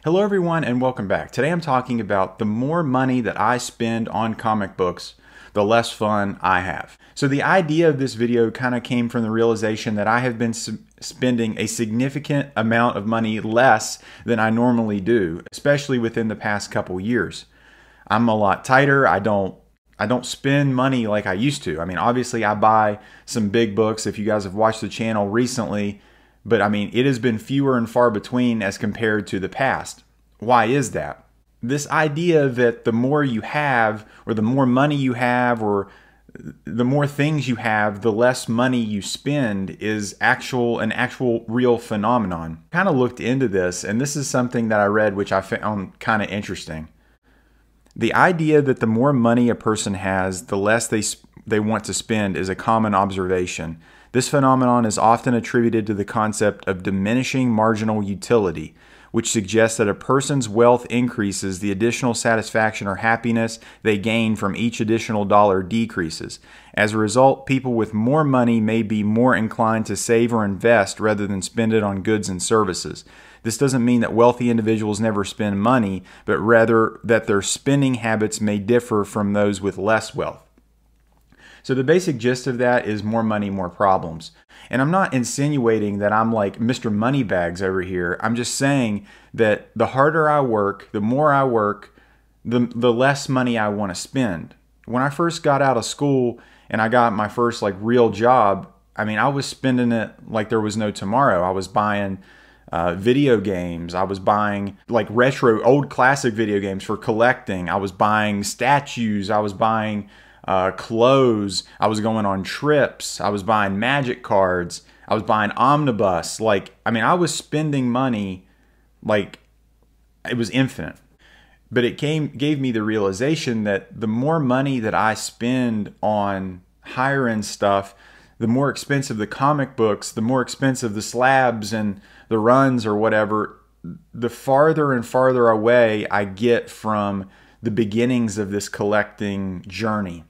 Hello everyone and welcome back. Today I'm talking about the more money that I spend on comic books, the less fun I have. So the idea of this video kind of came from the realization that I have been spending a significant amount of money less than I normally do, especially within the past couple years. I'm a lot tighter. I don't spend money like I used to. I mean, obviously I buy some big books if you guys have watched the channel recently, but I mean, it has been fewer and far between as compared to the past. Why is that? This idea that the more you have, or the more money you have, or the more things you have, the less money you spend is an actual real phenomenon. I kind of looked into this, and this is something that I read which I found kind of interesting. The idea that the more money a person has, the less they want to spend is a common observation. This phenomenon is often attributed to the concept of diminishing marginal utility, which suggests that a person's wealth increases, the additional satisfaction or happiness they gain from each additional dollar decreases. As a result, people with more money may be more inclined to save or invest rather than spend it on goods and services. This doesn't mean that wealthy individuals never spend money, but rather that their spending habits may differ from those with less wealth. So the basic gist of that is more money, more problems. And I'm not insinuating that I'm like Mr. Moneybags over here. I'm just saying that the harder I work, the more I work, the less money I want to spend. When I first got out of school and I got my first like real job, I mean, I was spending it like there was no tomorrow. I was buying video games. I was buying like retro, old classic video games for collecting. I was buying statues. I was buying clothes. I was going on trips. I was buying magic cards. I was buying omnibus. I mean, I was spending money like it was infinite. But it gave me the realization that the more money that I spend on higher end stuff, the more expensive the comic books, the more expensive the slabs and the runs or whatever, the farther and farther away I get from the beginnings of this collecting journey.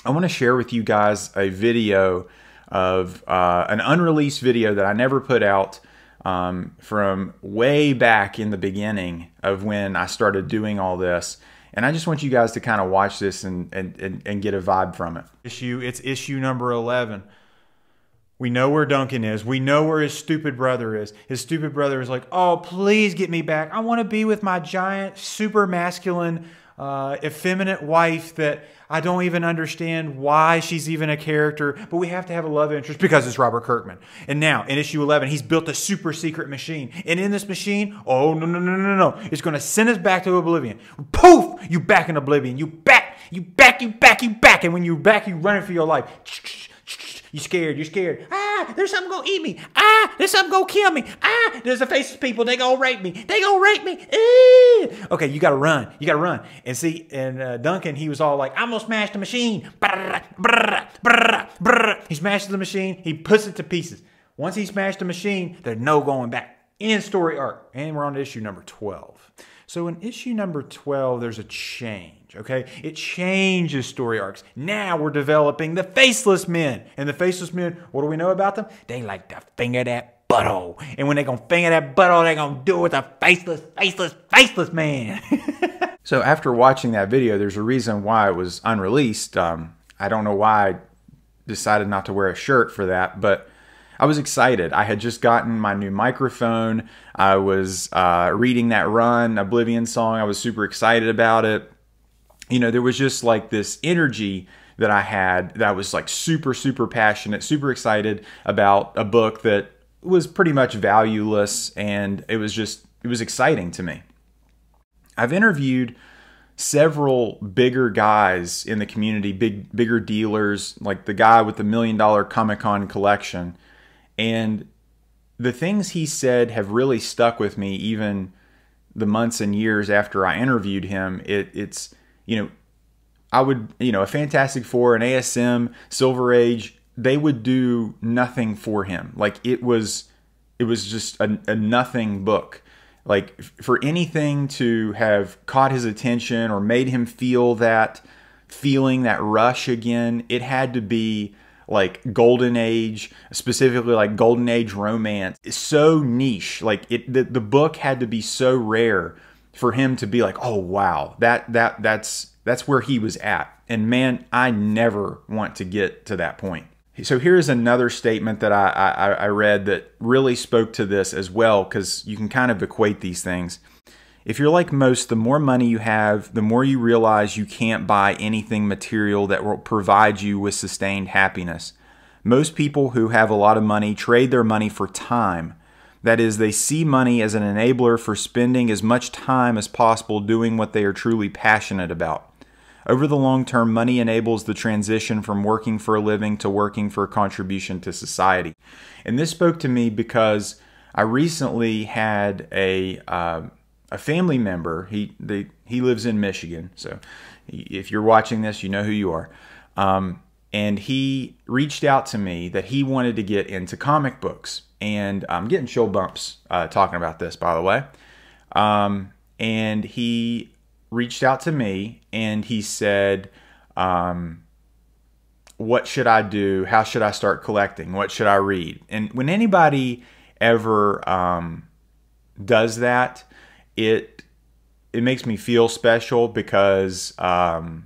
I want to share with you guys a video of an unreleased video that I never put out from way back in the beginning of when I started doing all this. And I just want you guys to kind of watch this and get a vibe from it. It's issue number 11. We know where Duncan is. We know where his stupid brother is. His stupid brother is like, oh, please get me back. I want to be with my giant, super masculine, effeminate wife that I don't even understand why she's even a character, but we have to have a love interest because it's Robert Kirkman. And now, in issue 11, he's built a super secret machine. And in this machine, oh, no. It's going to send us back to oblivion. Poof! You back in oblivion. You back. And when you're back, you're running for your life. You're scared. Ah, there's something gonna eat me. Ah, there's something gonna kill me. Ah, there's the faceless people. They gonna rape me. Okay, you gotta run. And see, and Duncan, he was all like, I'm gonna smash the machine. He smashes the machine. He puts it to pieces. Once he smashed the machine, there's no going back. End story arc. And we're on to issue number 12. So in issue number 12, there's a change, okay? It changes story arcs. Now we're developing the Faceless Men. And the Faceless Men, what do we know about them? They like to finger that butthole. And when they're going to finger that butthole, they're going to do it with a faceless man. So after watching that video, there's a reason why it was unreleased. I don't know why I decided not to wear a shirt for that, but I was excited. I had just gotten my new microphone. I was reading that Run Oblivion song. I was super excited about it. You know, there was just like this energy that I had that was like super passionate, super excited about a book that was pretty much valueless, and it was exciting to me. I've interviewed several bigger guys in the community, bigger dealers, like the guy with the $1 million Comic-Con collection. And the things he said have really stuck with me even the months and years after I interviewed him. It's, you know, a Fantastic Four, an ASM, Silver Age, they would do nothing for him. Like it was just a nothing book. Like for anything to have caught his attention or made him feel that feeling, that rush again, it had to be like golden age, specifically like golden age romance, is so niche. Like the book had to be so rare for him to be like, oh wow, that's where he was at. And man, I never want to get to that point. So here's another statement that I read that really spoke to this as well, because you can kind of equate these things. If you're like most, the more money you have, the more you realize you can't buy anything material that will provide you with sustained happiness. Most people who have a lot of money trade their money for time. That is, they see money as an enabler for spending as much time as possible doing what they are truly passionate about. Over the long term, money enables the transition from working for a living to working for a contribution to society. And this spoke to me because I recently had a family member. He lives in Michigan, so if you're watching this, you know who you are. And he reached out to me that he wanted to get into comic books. And I'm getting chill bumps talking about this, by the way. And he reached out to me and he said, what should I do? How should I start collecting? What should I read? And when anybody ever does that, it makes me feel special, because I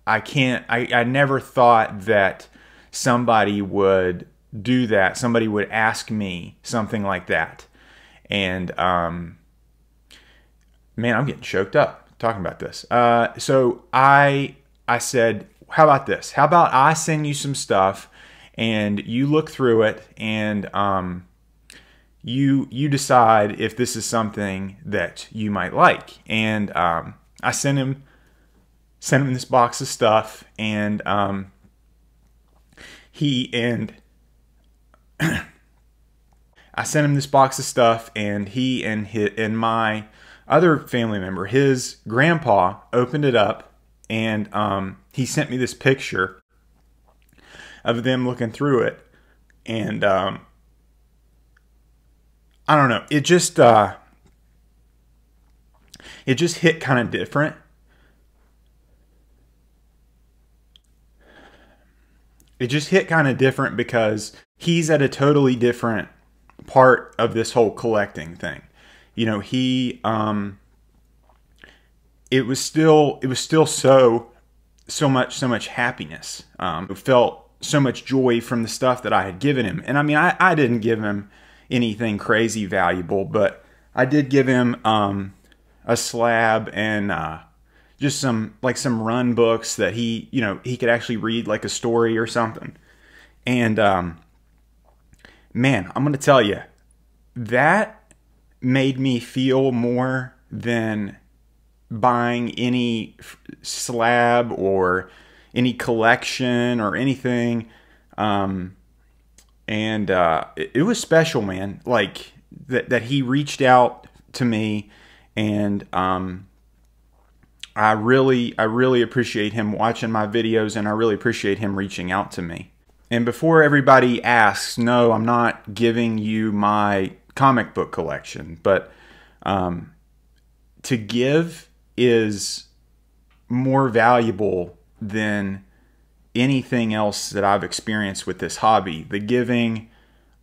never thought that somebody would do that. Somebody would ask me something like that. And man, I'm getting choked up talking about this. So I said, how about this? How about I send you some stuff and you look through it, and you decide if this is something that you might like. And I sent him this box of stuff, and I sent him this box of stuff, and he and my other family member, his grandpa, opened it up, and he sent me this picture of them looking through it. And I don't know, it just hit kind of different. It just hit kind of different because he's at a totally different part of this whole collecting thing. You know, it was still so much happiness. Felt so much joy from the stuff that I had given him. And I mean, I didn't give him anything crazy valuable, but I did give him a slab and just some run books that he could actually read, like a story or something. And man, I'm going to tell you, that made me feel more than buying any slab or any collection or anything. It was special, man. Like that he reached out to me, and I really appreciate him watching my videos, and I really appreciate him reaching out to me. And before everybody asks, no, I'm not giving you my comic book collection, but to give is more valuable than anything else that I've experienced with this hobby. The giving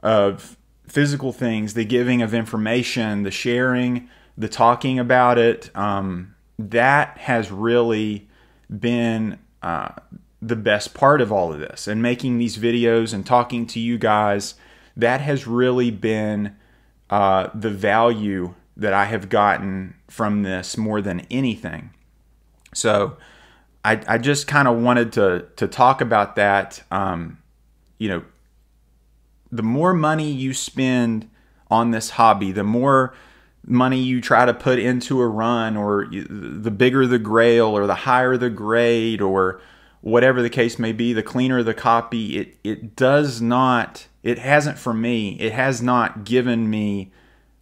of physical things, the giving of information, the sharing, the talking about it, that has really been the best part of all of this. And making these videos and talking to you guys, that has really been the value that I have gotten from this more than anything. So I just kind of wanted to talk about that. You know, the more money you spend on this hobby, the more money you try to put into a run, or the bigger the grail, or the higher the grade, or whatever the case may be, the cleaner the copy, it hasn't, for me, it has not given me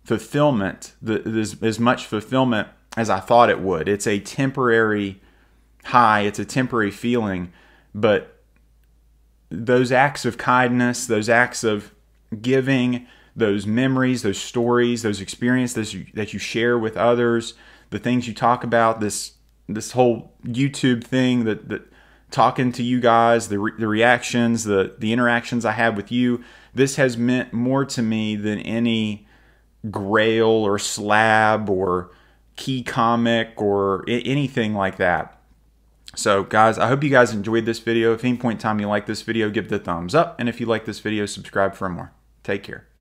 fulfillment, as much fulfillment as I thought it would. It's a temporary high, it's a temporary feeling, but those acts of kindness, those acts of giving, those memories, those stories, those experiences that you share with others, the things you talk about, this whole YouTube thing that talking to you guys, the reactions, the interactions I have with you. This has meant more to me than any Grail or Slab or Key Comic or anything like that. So guys, I hope you guys enjoyed this video. If at any point in time you like this video, give it a thumbs up. And if you like this video, subscribe for more. Take care.